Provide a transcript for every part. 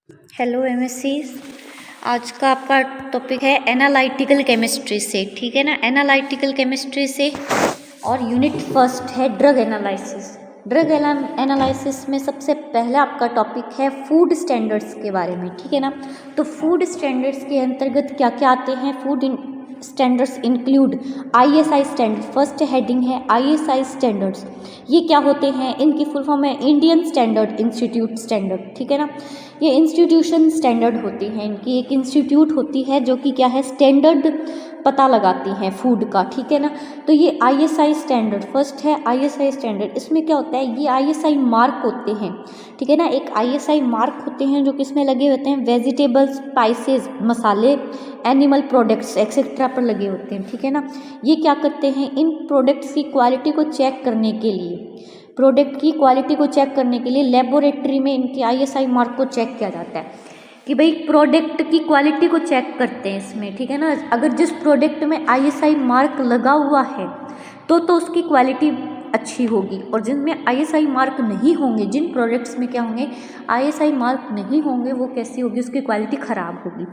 Hello MSc. आज का आपका टॉपिक है एनालिटिकल केमिस्ट्री से, ठीक है ना। एनालिटिकल केमिस्ट्री से और यूनिट फर्स्ट है ड्रग एनालिसिस। ड्रग एनालिसिस में सबसे पहला आपका टॉपिक है फूड स्टैंडर्ड्स के बारे में, ठीक है ना। तो फूड स्टैंडर्ड्स के अंतर्गत क्या क्या आते हैं? Food standards include ISI standard. First heading है आईएसआई स्टैंडर्ड्स। ये क्या होते हैं? इनकी फुल फॉर्म है इंडियन स्टैंडर्ड इंस्टीट्यूट स्टैंडर्ड, ठीक है ना। ये इंस्टीट्यूशन स्टैंडर्ड होती हैं, इनकी एक इंस्टीट्यूट होती है जो कि क्या है, स्टैंडर्ड पता लगाती हैं फूड का, ठीक है ना। तो ये आईएसआई स्टैंडर्ड फर्स्ट है, आईएसआई स्टैंडर्ड। इसमें क्या होता है, ये आईएसआई मार्क होते हैं, ठीक है ना। एक आईएसआई मार्क होते हैं जो किसमें लगे होते हैं, वेजिटेबल्स, स्पाइसेस, मसाले, एनिमल प्रोडक्ट्स एक्सेट्रा पर लगे होते हैं, ठीक है ना। ये क्या करते हैं, इन प्रोडक्ट्स की क्वालिटी को चेक करने के लिए, प्रोडक्ट की क्वालिटी को चेक करने के लिए लेबोरेटरी में इनकी आईएसआई मार्क को चेक किया जाता है कि भाई प्रोडक्ट की क्वालिटी को चेक करते हैं इसमें, ठीक है ना। अगर जिस प्रोडक्ट में आईएसआई मार्क लगा हुआ है तो उसकी क्वालिटी अच्छी होगी, और जिनमें आईएसआई मार्क नहीं होंगे, जिन प्रोडक्ट्स में क्या होंगे, आईएसआई मार्क नहीं होंगे, वो कैसी होगी, उसकी क्वालिटी ख़राब होगी,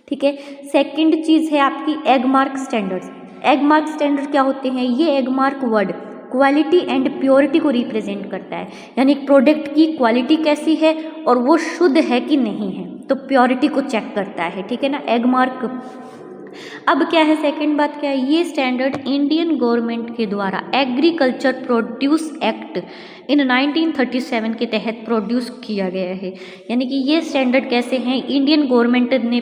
ठीक है। सेकंड चीज़ है आपकी egg mark standards. Egg mark standard क्या होते हैं? ये egg mark word quality and purity को रिप्रेजेंट करता है, यानी प्रोडक्ट की क्वालिटी कैसी है और वो शुद्ध है कि नहीं है, तो प्योरिटी को चेक करता है, ठीक है ना, एग मार्क। अब क्या है, सेकंड बात क्या है, ये स्टैंडर्ड इंडियन गवर्नमेंट के द्वारा एग्रीकल्चर प्रोड्यूस एक्ट इन 1937 के तहत प्रोड्यूस किया गया है। यानी कि ये स्टैंडर्ड कैसे हैं, इंडियन गवर्नमेंट ने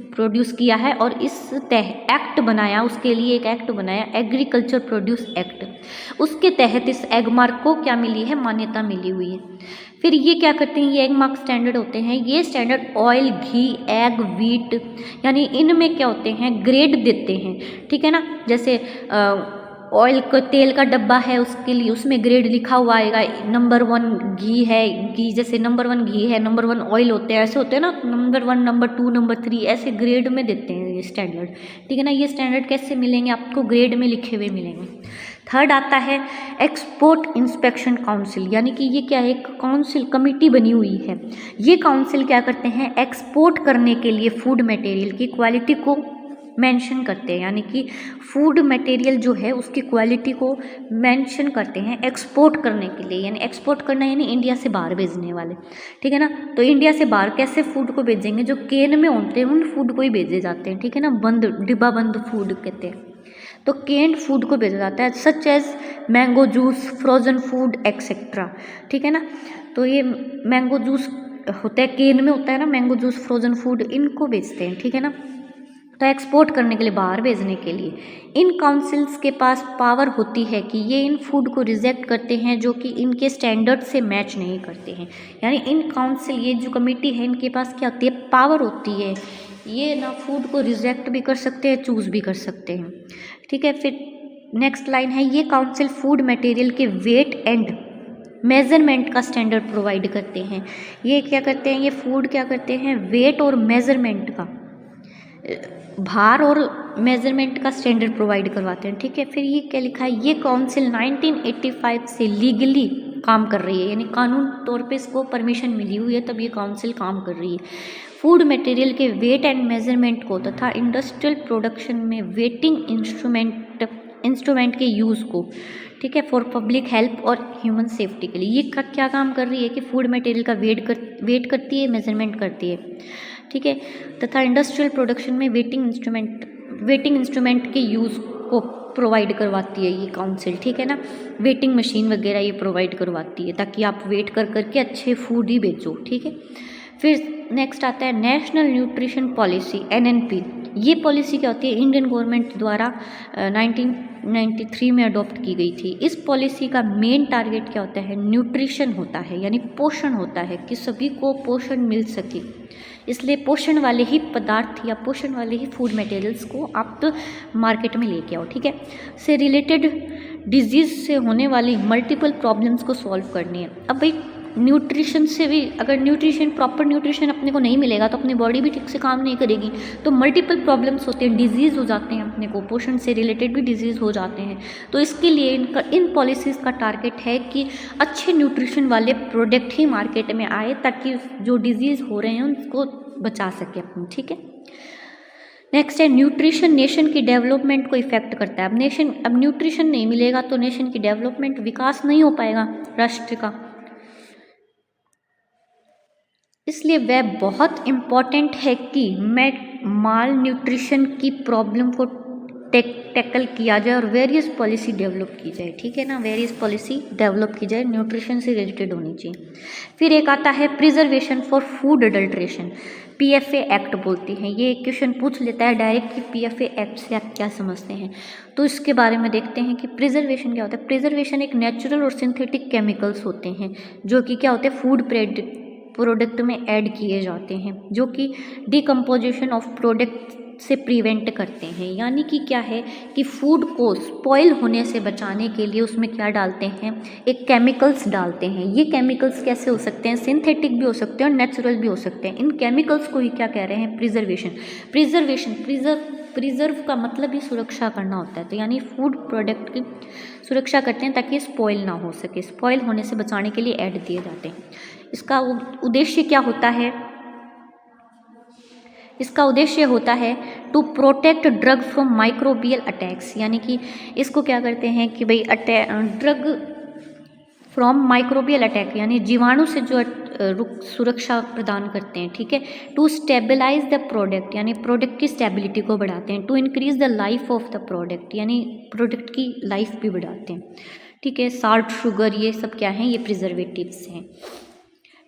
प्रोड्यूस किया है और इस एक्ट बनाया, उसके लिए एक एक्ट बनाया, एग्रीकल्चर प्रोड्यूस एक्ट। उसके तहत इस एग मार्क को क्या मिली है, मान्यता मिली हुई है। फिर ये क्या करते हैं, ये एग मार्क स्टैंडर्ड होते हैं, ये स्टैंडर्ड ऑयल, घी, एग, वीट, यानी इनमें क्या होते हैं, ग्रेड देते हैं, ठीक है ना। जैसे ऑयल का, तेल का डब्बा है, उसके लिए उसमें ग्रेड लिखा हुआ आएगा, नंबर 1 घी है, घी जैसे नंबर 1 घी है, नंबर 1 ऑयल होते हैं, ऐसे होते हैं ना, नंबर 1, नंबर 2, नंबर 3, ऐसे ग्रेड में देते हैं ये स्टैंडर्ड, ठीक है ना। ये स्टैंडर्ड कैसे मिलेंगे आपको, ग्रेड में लिखे हुए मिलेंगे। थर्ड आता है एक्सपोर्ट इंस्पेक्शन काउंसिल, यानी कि ये क्या है, एक काउंसिल कमेटी बनी हुई है। ये काउंसिल क्या करते हैं, एक्सपोर्ट करने के लिए फूड मटेरियल की क्वालिटी को मेंशन करते हैं, यानी कि फूड मटेरियल जो है उसकी क्वालिटी को मेंशन करते हैं एक्सपोर्ट करने के लिए, यानी एक्सपोर्ट करना यानी इंडिया से बाहर भेजने वाले, ठीक है ना। तो इंडिया से बाहर कैसे फूड को भेजेंगे, जो केन में होते हैं उन फूड को ही भेजे जाते हैं, ठीक है ना, बंद डिब्बा बंद फूड कहते हैं, तो केन्ड फूड को भेजा जाता है, such as mango juice, frozen food etcetera, ठीक है ना। तो ये मैंगो जूस होता है, केन में होता है ना मैंगो जूस, फ्रोज़न फूड, इनको बेचते हैं, ठीक है ना। तो एक्सपोर्ट करने के लिए, बाहर भेजने के लिए इन काउंसिल्स के पास पावर होती है कि ये इन फूड को रिजेक्ट करते हैं जो कि इनके स्टैंडर्ड से मैच नहीं करते हैं। यानी इन काउंसिल, ये जो कमेटी है, इनके पास क्या होती है, पावर होती है, ये ना फूड को रिजेक्ट भी कर सकते हैं, चूज़ भी कर सकते हैं, ठीक है। फिर नेक्स्ट लाइन है, ये काउंसिल फूड मटेरियल के वेट एंड मेज़रमेंट का स्टैंडर्ड प्रोवाइड करते हैं। ये क्या करते हैं, ये फूड क्या करते हैं, वेट और मेज़रमेंट का, भार और मेज़रमेंट का स्टैंडर्ड प्रोवाइड करवाते हैं, ठीक है। फिर ये क्या लिखा है, ये काउंसिल 1985 से लीगली काम कर रही है, यानी कानून तौर पे इसको परमिशन मिली हुई है, तब ये काउंसिल काम कर रही है। फूड मटेरियल के वेट एंड मेज़रमेंट को तथा इंडस्ट्रियल प्रोडक्शन में वेटिंग इंस्ट्रूमेंट के यूज़ को, ठीक है, फॉर पब्लिक हेल्थ और ह्यूमन सेफ्टी के लिए ये क्या काम कर रही है कि फूड मटेरियल का वेट करती है, मेज़रमेंट करती है, ठीक है, तथा इंडस्ट्रियल प्रोडक्शन में वेटिंग इंस्ट्रूमेंट के यूज़ को प्रोवाइड करवाती है ये काउंसिल, ठीक है ना। वेटिंग मशीन वगैरह ये प्रोवाइड करवाती है ताकि आप वेट कर करके अच्छे फूड ही बेचो, ठीक है। फिर नेक्स्ट आता है नेशनल न्यूट्रिशन पॉलिसी, NNP। ये पॉलिसी क्या होती है, इंडियन गवर्नमेंट द्वारा 1993 में अडॉप्ट की गई थी। इस पॉलिसी का मेन टारगेट क्या होता है, न्यूट्रिशन होता है, यानी पोषण होता है, कि सभी को पोषण मिल सके, इसलिए पोषण वाले ही पदार्थ या पोषण वाले ही फूड मटेरियल्स को आप तो मार्केट में लेके आओ, ठीक है। से रिलेटेड डिजीज़ से होने वाली मल्टीपल प्रॉब्लम्स को सॉल्व करनी है। अब भाई न्यूट्रिशन से भी, अगर न्यूट्रिशन, प्रॉपर न्यूट्रिशन अपने को नहीं मिलेगा तो अपनी बॉडी भी ठीक से काम नहीं करेगी, तो मल्टीपल प्रॉब्लम्स होते हैं, डिजीज़ हो जाते हैं, अपने को पोषण से रिलेटेड भी डिजीज़ हो जाते हैं। तो इसके लिए इन पॉलिसीज़ का टारगेट है कि अच्छे न्यूट्रिशन वाले प्रोडक्ट ही मार्केट में आए, ताकि जो डिजीज़ हो रहे हैं उनको बचा सके अपनी, ठीक है। नेक्स्ट है न्यूट्रिशन नेशन की डेवलपमेंट को इफेक्ट करता है। अब न्यूट्रिशन नहीं मिलेगा तो नेशन की डेवलपमेंट, विकास नहीं हो पाएगा राष्ट्र का, इसलिए वह बहुत इम्पॉर्टेंट है कि माल न्यूट्रिशन की प्रॉब्लम को टैकल किया जाए और वेरियस पॉलिसी डेवलप की जाए, ठीक है ना, वेरियस पॉलिसी डेवलप की जाए, न्यूट्रिशन से रिलेटेड होनी चाहिए। फिर एक आता है preservation for food adulteration, PFA act बोलते हैं। ये क्वेश्चन पूछ लेता है डायरेक्ट कि PFA एक्ट से आप क्या समझते हैं, तो इसके बारे में देखते हैं कि प्रिजर्वेशन क्या होता है। प्रिजर्वेशन एक नेचुरल और सिंथेटिक केमिकल्स होते हैं जो कि क्या होते हैं, फूड प्रोडक्ट में ऐड किए जाते हैं, जो कि डिकम्पोजिशन ऑफ प्रोडक्ट से प्रिवेंट करते हैं। यानी कि क्या है कि फूड को स्पॉइल होने से बचाने के लिए उसमें क्या डालते हैं, एक केमिकल्स डालते हैं। ये केमिकल्स कैसे हो सकते हैं, सिंथेटिक भी हो सकते हैं और नेचुरल भी हो सकते हैं। इन केमिकल्स को ही क्या कह रहे हैं, प्रिजर्व का मतलब ही सुरक्षा करना होता है। तो यानी फूड प्रोडक्ट की सुरक्षा करते हैं ताकि स्पॉइल ना हो सके, स्पॉइल होने से बचाने के लिए ऐड दिए जाते हैं। इसका उद्देश्य क्या होता है, इसका उद्देश्य होता है to protect drug from microbial attacks. यानी कि इसको क्या करते हैं कि भाई ड्रग फ्रॉम माइक्रोबियल अटैक, यानी जीवाणु से जो सुरक्षा प्रदान करते हैं, ठीक है। टू स्टेबलाइज द प्रोडक्ट, यानी प्रोडक्ट की स्टेबिलिटी को बढ़ाते हैं। To increase the life of the product, यानी प्रोडक्ट की लाइफ भी बढ़ाते हैं, ठीक है। साल्ट, शुगर, ये सब क्या हैं, ये प्रिजर्वेटिव्स हैं।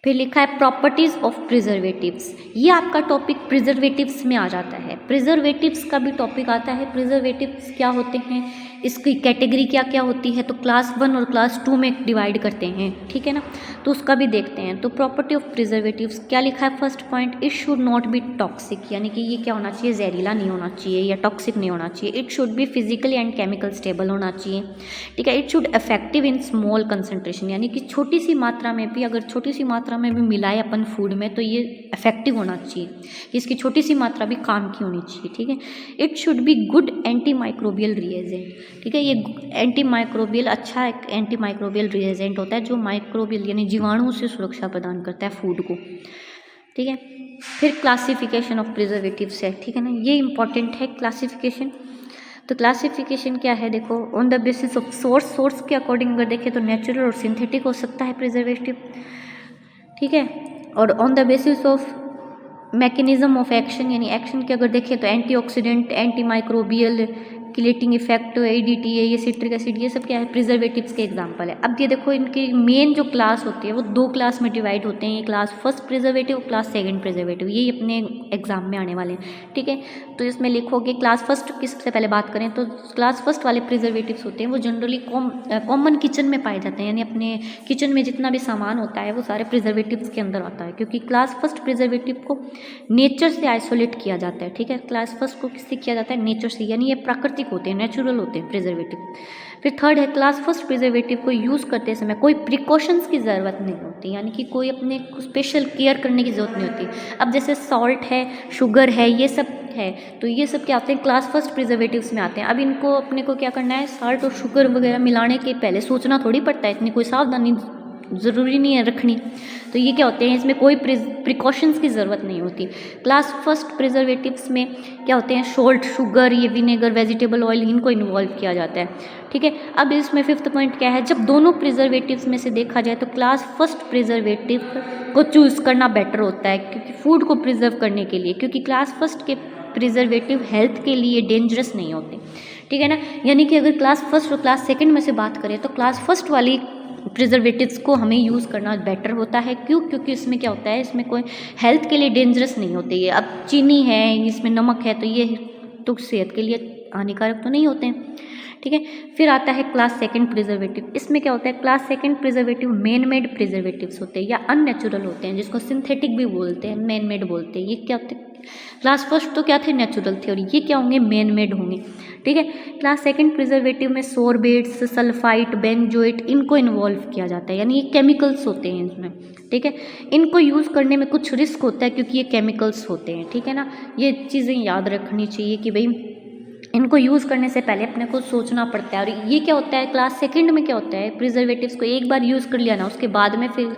फिर लिखा है प्रॉपर्टीज ऑफ प्रिजर्वेटिव्स, ये आपका टॉपिक प्रिजर्वेटिव्स में आ जाता है। प्रिजर्वेटिव्स का भी टॉपिक आता है, प्रिजर्वेटिव्स क्या होते हैं, इसकी कैटेगरी क्या क्या होती है, तो क्लास 1 और क्लास 2 में डिवाइड करते हैं, ठीक है ना, तो उसका भी देखते हैं। तो प्रॉपर्टी ऑफ प्रिजर्वेटिव्स क्या लिखा है, first point, it should not be toxic, यानी कि ये क्या होना चाहिए, जहरीला नहीं होना चाहिए या टॉक्सिक नहीं होना चाहिए। It should be physically and chemical stable होना चाहिए, ठीक है। It should effective in small concentration, यानी कि छोटी सी मात्रा में भी, अगर छोटी सी मात्रा में भी मिलाए अपन फूड में तो ये इफेक्टिव होना चाहिए, इसकी छोटी सी मात्रा भी काम की होनी चाहिए, ठीक है। It should be good anti microbial reagent, ठीक है। ये एंटी माइक्रोबियल, अच्छा एक एंटी माइक्रोबियल रिएजेंट होता है जो माइक्रोबियल यानी जीवाणु से सुरक्षा प्रदान करता है फूड को, ठीक है। फिर क्लासिफिकेशन ऑफ प्रिजर्वेटिव्स है, ठीक है ना, ये इंपॉर्टेंट है क्लासिफिकेशन। तो क्लासिफिकेशन क्या है, देखो, on the basis of source के अकॉर्डिंग अगर देखें तो नेचुरल और सिंथेटिक हो सकता है प्रिजर्वेटिव, ठीक है। और on the basis of mechanism of action, यानी एक्शन के अगर देखें तो antioxidant, anti microbial, chelating effect, ADT है, ये सिट्रिक एसिड, ये सब क्या है, प्रिजर्वेटिव्स के एग्जांपल है। अब ये देखो इनकी मेन जो क्लास होती है वो 2 क्लास में डिवाइड होते हैं, ये क्लास 1 प्रिजर्वेटिव, क्लास 2 प्रिजर्वेटिव, ये अपने एग्जाम में आने वाले हैं, ठीक है। तो इसमें लिखोगे क्लास 1 की सबसे पहले बात करें तो क्लास 1 वाले प्रिजर्वेटिव्स होते हैं वो जनरली कॉमन किचन में पाए जाते हैं, यानी अपने किचन में जितना भी सामान होता है वो सारे प्रिजर्वेटिव्स के अंदर आता है, क्योंकि क्लास 1 प्रिजर्वेटिव को नेचर से आइसोलेट किया जाता है, ठीक है। क्लास 1 को किससे किया जाता है, नेचर से, यानी ये प्राकृतिक होते हैं, नेचुरल होते हैं प्रिजर्वेटिव। फिर थर्ड है क्लास 1 प्रिजर्वेटिव को यूज़ करते समय कोई प्रिकॉशंस की ज़रूरत नहीं होती, यानी कि कोई अपने स्पेशल केयर करने की ज़रूरत नहीं होती। अब जैसे सॉल्ट है, शुगर है, ये सब है, तो ये सब क्या होते हैं, क्लास 1 प्रिजर्वेटिव्स में आते हैं। अब इनको अपने को क्या करना है, सॉल्ट और शुगर वगैरह मिलाने के पहले सोचना थोड़ी पड़ता है, इतनी कोई सावधानी ज़रूरी नहीं है रखनी। तो ये क्या होते हैं, इसमें कोई प्रिकॉशंस की ज़रूरत नहीं होती। क्लास 1 प्रिजर्वेटिव्स में क्या होते हैं, सॉल्ट, शुगर, ये विनेगर, वेजिटेबल ऑयल, इनको इन्वॉल्व किया जाता है, ठीक है। अब इसमें 5th पॉइंट क्या है, जब दोनों प्रिजर्वेटिव्स में से देखा जाए तो क्लास 1 प्रिजर्वेटिव को चूज़ करना बेटर होता है, क्योंकि फूड को प्रिजर्व करने के लिए, क्योंकि क्लास 1 के प्रिजर्वेटिव हेल्थ के लिए डेंजरस नहीं होते, ठीक है ना। यानी कि अगर क्लास 1 और क्लास 2 में से बात करें तो क्लास 1 वाली प्रिजर्वेटिव्स को हमें यूज़ करना बेटर होता है। क्यों, क्योंकि इसमें क्या होता है, इसमें कोई हेल्थ के लिए डेंजरस नहीं होते। ये अब चीनी है, इसमें नमक है, तो ये तो सेहत के लिए हानिकारक तो नहीं होते हैं, ठीक है। फिर आता है क्लास सेकंड प्रिजर्वेटिव। इसमें क्या होता है, class second preservative man made preservatives होते हैं या अननेचुरल होते हैं, जिसको सिंथेटिक भी बोलते हैं, मैन मेड बोलते हैं। ये क्या होते हैं, क्लास फर्स्ट तो क्या थे, नेचुरल थे, और ये क्या होंगे, मैन मेड होंगे। ठीक है। क्लास सेकंड प्रिजर्वेटिव में सोरबेट्स, सल्फाइट, बेंजोइट, इनको इन्वॉल्व किया जाता है, यानी ये केमिकल्स होते हैं इसमें। ठीक है। इनको यूज़ करने में कुछ रिस्क होता है क्योंकि ये केमिकल्स होते हैं। ठीक है ना, ये चीज़ें याद रखनी चाहिए कि भाई इनको यूज़ करने से पहले अपने को सोचना पड़ता है। और ये क्या होता है, क्लास सेकंड में क्या होता है, प्रिजर्वेटिव्स को एक बार यूज़ कर लिया ना, उसके बाद में फिर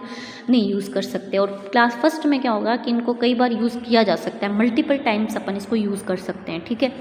नहीं यूज़ कर सकते। और क्लास फर्स्ट में क्या होगा कि इनको कई बार यूज़ किया जा सकता है, मल्टीपल टाइम्स अपन इसको यूज़ कर सकते हैं। ठीक है।